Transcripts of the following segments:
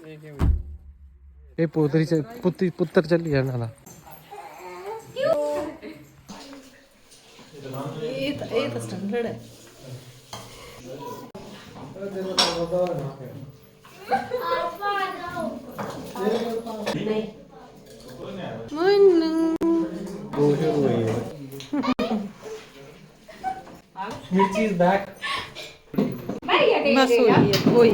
ये पुत्र चली है नाला ये तो स्टैंडर्ड है। मिर्ची इज बैक। बस वही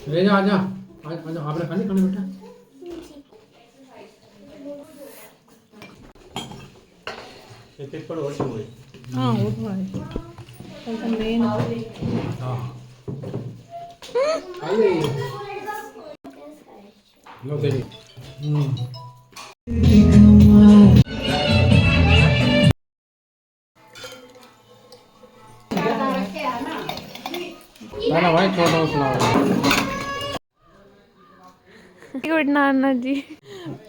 ले जा आजा आजा आपने खाने खाने बेटा। ये पेपर और हुए। हाँ वो तो है। तो मेन हां आइए लो तेरी ना भाई छोटा सुनाओ। गुड नाना जी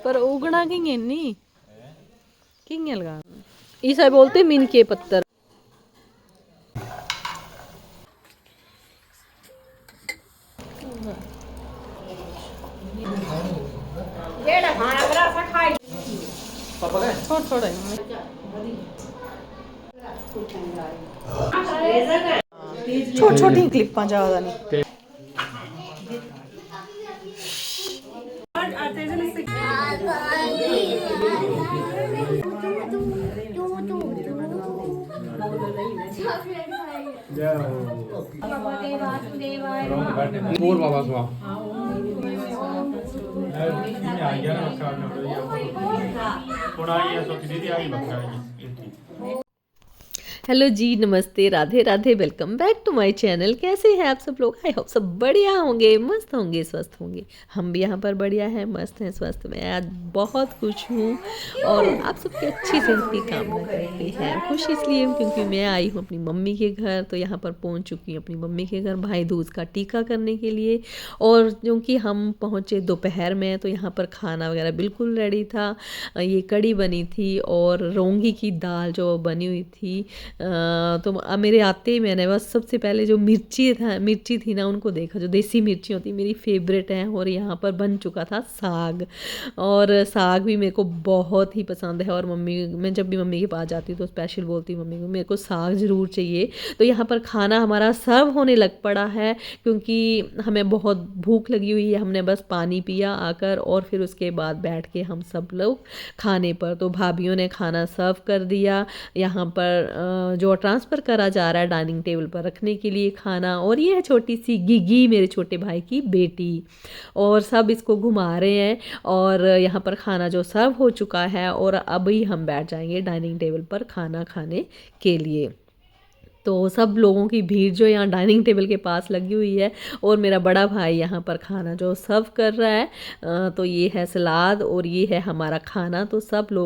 पर उगना किंगे नहीं किंगे लगा ईसा बोलते मीन के पत्थर। पापा का थोड़ा छोटी छोटी क्लिप्पा ज्यादा नहीं। बोल बाबा स्वाहा। हेलो जी, नमस्ते, Radhe Radhe, welcome back to my channel. कैसे हैं आप सब लोग? आई होप सब बढ़िया होंगे, मस्त होंगे, स्वस्थ होंगे। हम भी यहाँ पर बढ़िया हैं, मस्त हैं, स्वस्थ। मैं आज बहुत खुश हूँ और आप सबकी अच्छी सेहत की कामना करते हैं। खुश इसलिए हूँ क्योंकि मैं आई हूँ अपनी मम्मी के घर, तो यहाँ पर पहुँच चुकी हूँ अपनी मम्मी के घर भाई दूज का टीका करने के लिए। और क्योंकि हम पहुँचे दोपहर में, तो यहाँ पर खाना वगैरह बिल्कुल रेडी था। ये कड़ी बनी थी और रोंगी की दाल जो बनी हुई थी। तो मेरे आते ही मैंने बस सबसे पहले जो मिर्ची थी ना उनको देखा। जो देसी मिर्ची होती मेरी फेवरेट है। और यहाँ पर बन चुका था साग, और साग भी मेरे को बहुत ही पसंद है। और मैं जब भी मम्मी के पास जाती हूँ तो स्पेशल बोलती हूँ मम्मी को मेरे को साग ज़रूर चाहिए। तो यहाँ पर खाना हमारा सर्व होने लग पड़ा है क्योंकि हमें बहुत भूख लगी हुई है। हमने बस पानी पिया आकर और फिर उसके बाद बैठ के हम सब लोग खाने पर। तो भाभीयों ने खाना सर्व कर दिया। यहाँ पर जो ट्रांसफ़र करा जा रहा है डाइनिंग टेबल पर रखने के लिए खाना। और ये है छोटी सी गिगी, मेरे छोटे भाई की बेटी, और सब इसको घुमा रहे हैं। और यहाँ पर खाना जो सर्व हो चुका है और अभी हम बैठ जाएंगे डाइनिंग टेबल पर खाना खाने के लिए। तो सब लोगों की भीड़ जो यहाँ डाइनिंग टेबल के पास लगी हुई है। और मेरा बड़ा भाई यहाँ पर खाना जो सर्व कर रहा है। तो ये है सलाद और ये है हमारा खाना। तो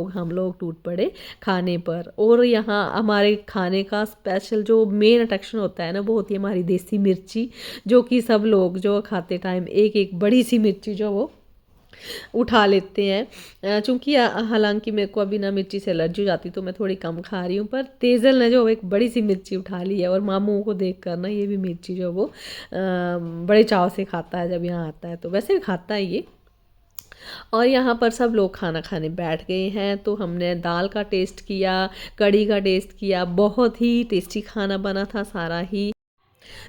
हम लोग टूट पड़े खाने पर। और यहाँ हमारे खाने का स्पेशल जो मेन अट्रैक्शन होता है ना, वो होती है हमारी देसी मिर्ची, जो कि सब लोग जो खाते टाइम एक एक बड़ी सी मिर्ची जो वो उठा लेते हैं। चूँकि हालांकि मेरे को अभी ना मिर्ची से एलर्जी हो जाती, तो मैं थोड़ी कम खा रही हूँ। पर तेज़ल ने जो एक बड़ी सी मिर्ची उठा ली है। और मामू को देख कर ना ये भी मिर्ची जो वो बड़े चाव से खाता है जब यहाँ आता है। तो वैसे भी खाता है ये। और यहाँ पर सब लोग खाना खाने बैठ गए हैं। तो हमने दाल का टेस्ट किया, कढ़ी का टेस्ट किया। बहुत ही टेस्टी खाना बना था सारा ही।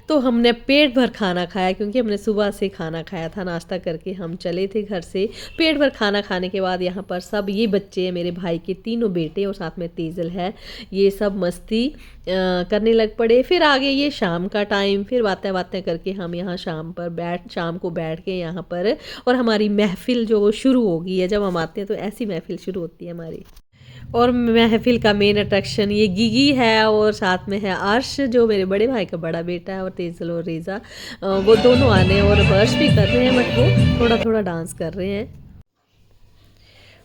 तो हमने पेट भर खाना खाया क्योंकि हमने सुबह से खाना खाया था, नाश्ता करके हम चले थे घर से। पेट भर खाना खाने के बाद यहाँ पर सब ये बच्चे मेरे भाई के तीनों बेटे और साथ में तेज़ल है, ये सब मस्ती करने लग पड़े। फिर आगे ये शाम का टाइम, फिर बातें बातें करके हम यहाँ शाम को बैठ के यहाँ पर, और हमारी महफ़िल जो शुरू हो गई है। जब हम आते हैं तो ऐसी महफ़िल शुरू होती है हमारी। और महफिल का मेन अट्रैक्शन ये गिगी है और साथ में है अर्श जो मेरे बड़े भाई का बड़ा बेटा है, और तेज़ल और रेज़ा वो दोनों आने और अर्श भी कर रहे हैं, बट वो थोड़ा थोड़ा डांस कर रहे हैं।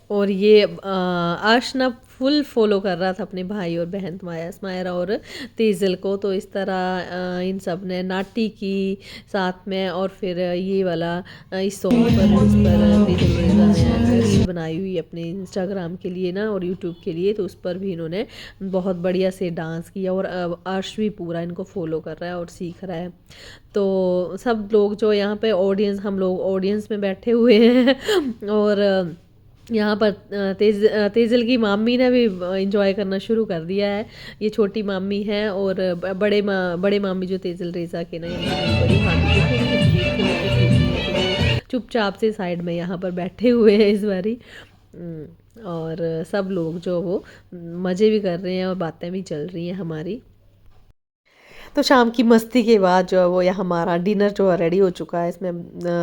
और ये अर्श ना फुल फॉलो कर रहा था अपने भाई और बहन स्मायरा और तेज़ल को। तो इस तरह इन सब ने नाटी की साथ में, और फिर ये वाला इस सॉन्ग पर जिस पर तेज़ल रेज़ा ने रील बनाई हुई अपने इंस्टाग्राम के लिए ना और यूट्यूब के लिए, तो उस पर भी इन्होंने बहुत बढ़िया से डांस किया। और अर्श भी पूरा इनको फॉलो कर रहा है और सीख रहा है। तो सब लोग जो यहाँ पे ऑडियंस, हम लोग ऑडियंस में बैठे हुए हैं और यहाँ पर तेज़ल की मामी ने भी इंजॉय करना शुरू कर दिया है। ये छोटी मामी है और बड़े मामी जो तेज़ल रेज़ा के ना, बड़ी मामी जो थोड़ी चुपचाप से साइड में यहाँ पर बैठे हुए हैं इस बारी। और सब लोग जो वो मज़े भी कर रहे हैं और बातें भी चल रही हैं हमारी। तो शाम की मस्ती के बाद जो है वो यह हमारा डिनर जो है रेडी हो चुका है। इसमें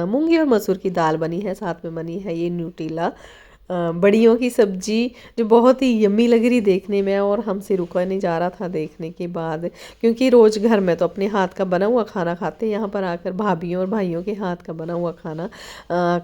मूंगी और मसूर की दाल बनी है, साथ में बनी है ये न्यूट्रीला बड़ियों की सब्जी, जो बहुत ही यम्मी लग रही देखने में। और हमसे रुका नहीं जा रहा था देखने के बाद, क्योंकि रोज़ घर में तो अपने हाथ का बना हुआ खाना खाते हैं, यहाँ पर आकर भाभीयों और भाइयों के हाथ का बना हुआ खाना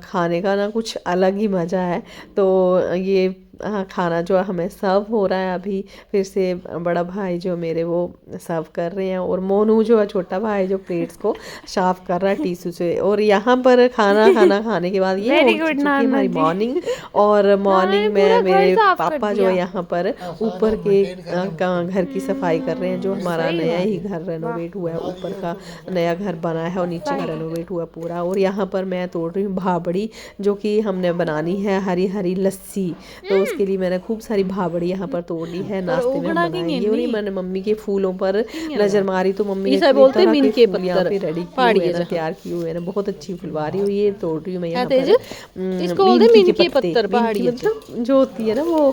खाने का ना कुछ अलग ही मज़ा है। तो ये खाना जो हमें सर्व हो रहा है अभी फिर से, बड़ा भाई जो मेरे वो सर्व कर रहे हैं, और मोनू जो है छोटा भाई जो प्लेट्स को साफ कर रहा है टिश्यू से। और यहाँ पर खाना खाने के बाद ये हो चुकी है हमारी मॉर्निंग। और मॉर्निंग में मेरे पापा जो यहाँ पर ऊपर के घर की सफाई कर रहे हैं। जो हमारा नया ही घर रेनोवेट हुआ है, ऊपर का नया घर बना है और नीचे का रेनोवेट हुआ पूरा। और यहाँ पर मैं तोड़ रही हूँ भाबड़ी, जो कि हमने बनानी है हरी हरी लस्सी। तो उसके लिए मैंने खूब सारी भाबड़ी यहाँ पर तोड़ ली है, नाश्ते में बनाएंगे। और मैंने मम्मी के फूलों पर नजर मारी तो मम्मी ने बोलते मीन के पत्तर पे रेडी किए हुए हैं, तैयार किए हुए हैं, बहुत अच्छी फुलवारी हुई है। तोड़ रही हूँ मैं यहाँ पर मीन के पत्ते, मतलब जो होती है ना वो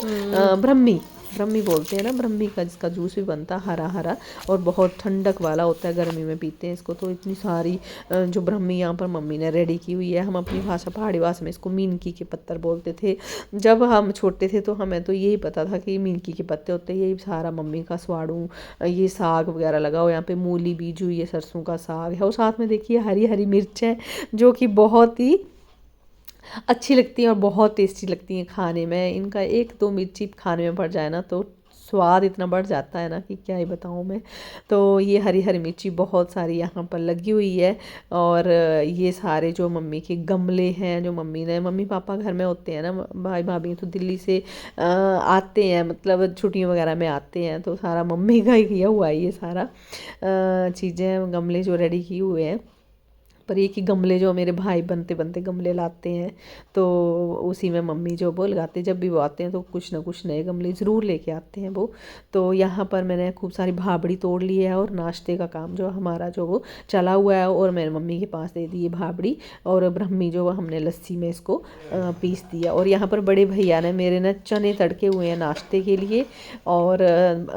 ब्रह्मी बोलते हैं ना, ब्रह्मी का जिसका जूस भी बनता है हरा हरा और बहुत ठंडक वाला होता है, गर्मी में पीते हैं इसको। तो इतनी सारी जो ब्रह्मी यहाँ पर मम्मी ने रेडी की हुई है। हम अपनी भाषा पहाड़ी भाषा में इसको मीनकी के पत्तर बोलते थे। जब हम छोटे थे तो हमें तो यही पता था कि मीनकी के पत्ते होते हैं। यही सारा मम्मी का स्वाड़ू, ये साग वगैरह लगा हो, यहाँ पे मूली बीज हुई है, सरसों का साग है, और साथ में देखिए हरी हरी मिर्च है, जो कि बहुत ही अच्छी लगती हैं और बहुत टेस्टी लगती हैं खाने में। इनका एक दो मिर्ची खाने में पड़ जाए ना तो स्वाद इतना बढ़ जाता है ना कि क्या ही बताऊँ मैं। तो ये हरी हरी मिर्ची बहुत सारी यहाँ पर लगी हुई है। और ये सारे जो मम्मी के गमले हैं, जो मम्मी पापा घर में होते हैं ना, भाई भाभी तो दिल्ली से आते हैं, मतलब छुट्टियों वगैरह में आते हैं, तो सारा मम्मी का ही किया हुआ है ये सारा चीज़ें, गमले जो रेडी किए हुए हैं। पर ये कि गमले जो मेरे भाई बनते बनते गमले लाते हैं, तो उसी में मम्मी जो वो लगाते, जब भी वो आते हैं तो कुछ ना कुछ नए गमले ज़रूर लेके आते हैं वो। तो यहाँ पर मैंने खूब सारी भाबड़ी तोड़ ली है और नाश्ते का काम जो हमारा जो वो चला हुआ है, और मैंने मम्मी के पास दे दी है भाबड़ी, और ब्रह्मी जो हमने लस्सी में इसको पीस दिया। और यहाँ पर बड़े भैया ने मेरे ना चने तड़के हुए हैं नाश्ते के लिए, और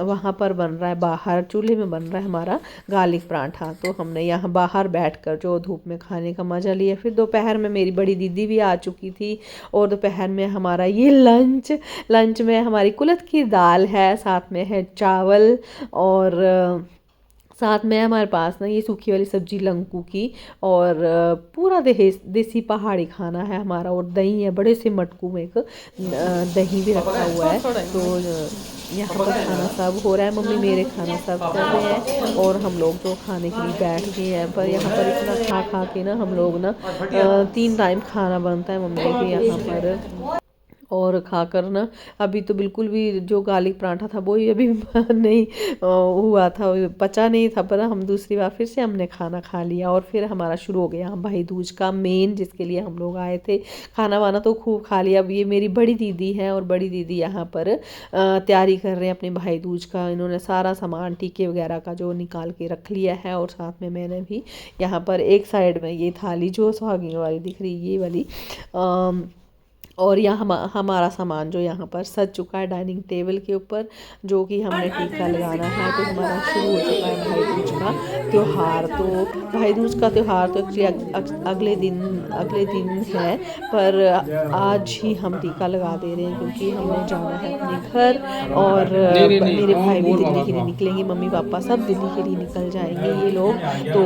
वहाँ पर बन रहा है बाहर चूल्हे में बन रहा है हमारा गार्लिक पराठा। तो हमने यहाँ बाहर बैठकर जो धूप में खाने का मज़ा लिया। फिर दोपहर में मेरी बड़ी दीदी भी आ चुकी थी, और दोपहर में हमारा ये लंच में हमारी कुलथ की दाल है, साथ में है चावल, और साथ में हमारे पास ना ये सूखी वाली सब्जी लंकू की, और पूरा देसी पहाड़ी खाना है हमारा। और दही है, बड़े से मटकू में एक दही भी रखा हुआ है। तो यहाँ पर खाना सर्व हो रहा है, मम्मी मेरे खाना सर्व कर रहे हैं, और हम लोग तो खाने के लिए बैठ गए हैं। पर यहाँ पर इतना खा के ना हम लोग ना 3 टाइम खाना बनता है मम्मी के यहाँ पर। और खाकर ना अभी तो बिल्कुल भी जो गार्लिक पराठा था वो अभी नहीं हुआ था, पचा नहीं था, पर हम दूसरी बार फिर से हमने खाना खा लिया। और फिर हमारा शुरू हो गया भाई दूज का मेन, जिसके लिए हम लोग आए थे। खाना वाना तो खूब खा लिया। अब ये मेरी बड़ी दीदी है, और बड़ी दीदी यहाँ पर तैयारी कर रहे हैं अपने भाई दूज का। इन्होंने सारा सामान टीके वगैरह का जो निकाल के रख लिया है, और साथ में मैंने भी यहाँ पर एक साइड में ये थाली जो सुहागियों वाली दिख रही है ये वाली, और यहाँ हमारा सामान जो यहाँ पर सज चुका है डाइनिंग टेबल के ऊपर, जो कि हमने टीका लगाना है। तो हमारा शुरू हो चुका है भाई दूज का त्यौहार। तो भाई दूज का त्यौहार तो एक्चुअली अगले दिन है, पर आज ही हम टीका लगा दे रहे हैं, क्योंकि हमें जाना है अपने घर। और मेरे भाई भी दिल्ली के लिए निकलेंगे, मम्मी पापा सब दिल्ली के लिए निकल जाएंगे ये लोग। तो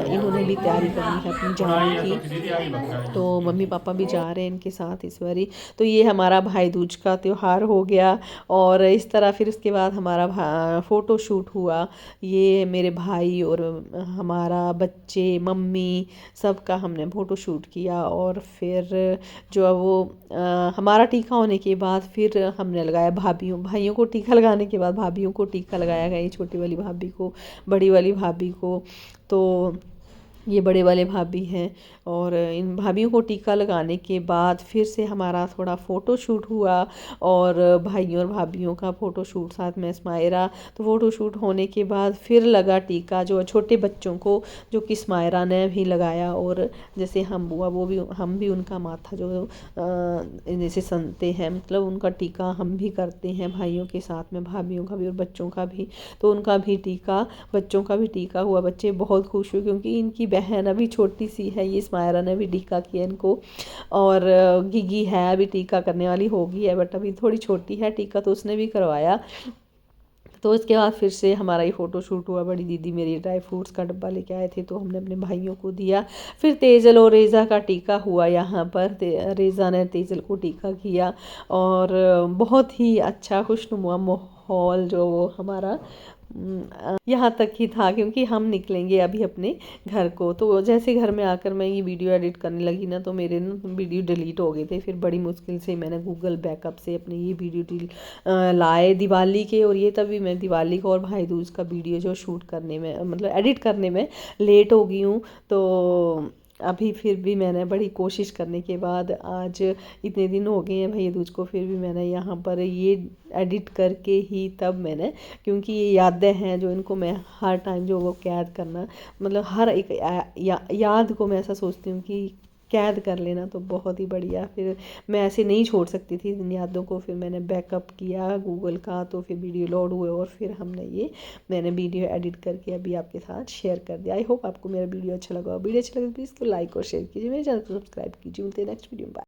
इन्होंने भी तैयारी करनी है अपनी जाने की, तो मम्मी पापा भी जा रहे हैं इनके साथ इस जनवरी। तो ये हमारा भाई दूज का त्यौहार हो गया। और इस तरह फिर उसके बाद हमारा फ़ोटो शूट हुआ। ये मेरे भाई और हमारा बच्चे, मम्मी, सबका हमने फ़ोटो शूट किया। और फिर जो है वो हमारा टीका होने के बाद फिर हमने लगाया भाइयों को टीका लगाने के बाद भाभीयों को टीका लगाया गया, छोटी वाली भाभी को, बड़ी वाली भाभी को। तो ये बड़े वाले भाभी हैं। और इन भाभीयों को टीका लगाने के बाद फिर से हमारा थोड़ा फ़ोटो शूट हुआ। और भाइयों और भाभीयों का फ़ोटो शूट साथ में स्मायरा। तो फ़ोटो शूट होने के बाद फिर लगा टीका जो छोटे बच्चों को, जो कि स्मायरा ने भी लगाया। और जैसे हम बुआ वो भी हम भी उनका माथा जो जैसे सनते हैं, मतलब उनका टीका हम भी करते हैं भाइयों के साथ में, भाभीयों का भी और बच्चों का भी। तो उनका भी टीका, बच्चों का भी टीका हुआ। बच्चे बहुत खुश हुए क्योंकि इनकी बहन अभी छोटी सी है, ये स्मायरा ने भी टीका किया इनको। और गिगी है अभी टीका करने वाली होगी है, बट अभी थोड़ी छोटी है, टीका तो उसने भी करवाया। तो इसके बाद फिर से हमारा ये फ़ोटो शूट हुआ। बड़ी दीदी मेरी ड्राई फ्रूट्स का डब्बा लेके आए थे, तो हमने अपने भाइयों को दिया। फिर तेज़ल और रेज़ा का टीका हुआ यहाँ पर। रेज़ा ने तेज़ल को टीका किया। और बहुत ही अच्छा खुशनुमा माहौल जो वो हमारा यहाँ तक ही था, क्योंकि हम निकलेंगे अभी अपने घर को। तो जैसे घर में आकर मैं ये वीडियो एडिट करने लगी ना, तो मेरे ना वीडियो डिलीट हो गए थे। फिर बड़ी मुश्किल से मैंने गूगल बैकअप से अपने ये वीडियो लाए दिवाली के। और ये तभी मैं दिवाली को और भाई दूज का वीडियो जो शूट करने में, मतलब एडिट करने में लेट हो गई हूँ। तो अभी फिर भी मैंने बड़ी कोशिश करने के बाद आज इतने दिन हो गए हैं भैया दूज को, फिर भी मैंने यहाँ पर ये एडिट करके ही तब मैंने, क्योंकि ये यादें हैं जो इनको मैं हर टाइम जो वो कैद करना, मतलब हर एक याद को मैं ऐसा सोचती हूँ कि कैद कर लेना तो बहुत ही बढ़िया। फिर मैं ऐसे नहीं छोड़ सकती थी इन यादों को। फिर मैंने बैकअप किया गूगल का, तो फिर वीडियो लोड हुए और फिर मैंने वीडियो एडिट करके अभी आपके साथ शेयर कर दिया। आई होप आपको मेरा वीडियो अच्छा लगा। वीडियो अच्छा लगा प्लीज़ तो लाइक और शेयर कीजिए, मेरे चैनल को सब्सक्राइब कीजिए। मिलते हैं नेक्स्ट वीडियो में। बाय।